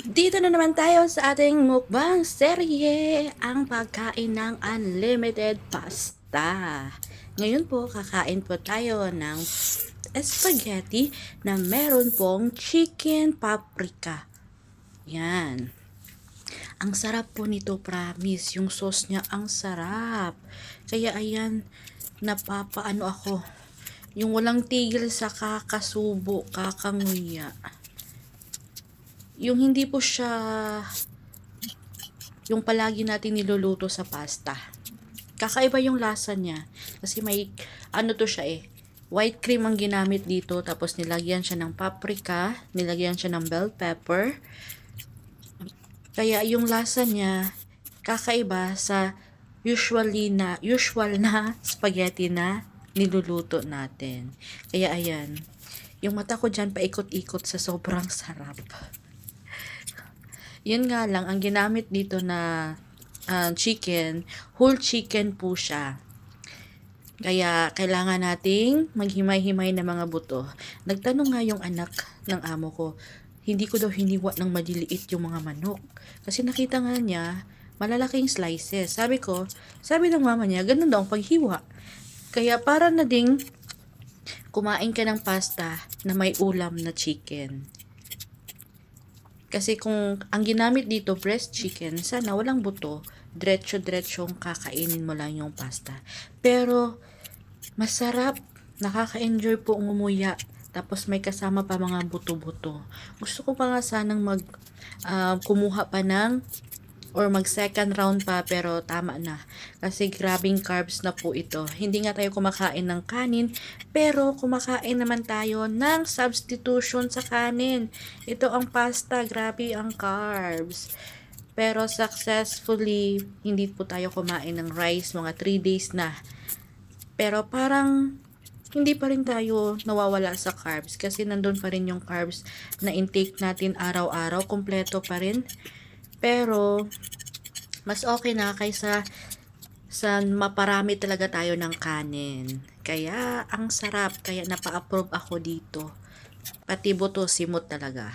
Dito na naman tayo sa ating mukbang serye, ang pagkain ng unlimited pasta. Ngayon po, kakain po tayo ng spaghetti na meron pong chicken paprika. Yan. Ang sarap po nito, promise. Yung sauce niya, ang sarap. Kaya ayan, napapaano ako. Yung walang tigil sa kakasubo, kakanguya. Yung hindi po siya yung palagi natin niluluto sa pasta. Kakaiba yung lasa niya. Kasi may, ano to siya eh, white cream ang ginamit dito. Tapos nilagyan siya ng paprika, nilagyan siya ng bell pepper. Kaya yung lasa niya, kakaiba sa usual na spaghetti na niluluto natin. Kaya ayan, yung mata ko dyan paikot-ikot sa sobrang sarap. Yun nga lang, ang ginamit dito na chicken, whole chicken po siya. Kaya kailangan nating maghimay-himay ng mga buto. Nagtanong nga yung anak ng amo ko, hindi ko daw hiniwa ng maliliit yung mga manok. Kasi nakita nga niya, malalaking slices. Sabi ng mama niya, ganun daw ang paghiwa. Kaya para na ding kumain ka ng pasta na may ulam na chicken. Kasi kung ang ginamit dito, breast chicken, sana walang buto, diretso-diretsong kakainin mo lang yung pasta. Pero, masarap. Nakaka-enjoy po ngumuya. Tapos may kasama pa mga buto-buto. Gusto ko pa nga sanang kumuha pa ng or mag second round pa, pero tama na kasi grabing carbs na po ito. Hindi nga tayo kumakain ng kanin, pero kumakain naman tayo ng substitution sa kanin. Ito ang pasta, grabe ang carbs. Pero successfully hindi po tayo kumain ng rice mga 3 days na. Pero parang hindi pa rin tayo nawawala sa carbs kasi nandun pa rin yung carbs na intake natin araw-araw, kumpleto pa rin. Pero mas okay na kaysa sa maparami talaga tayo ng kanin. Kaya ang sarap, kaya napa-approve ako dito. Pati buto simot talaga.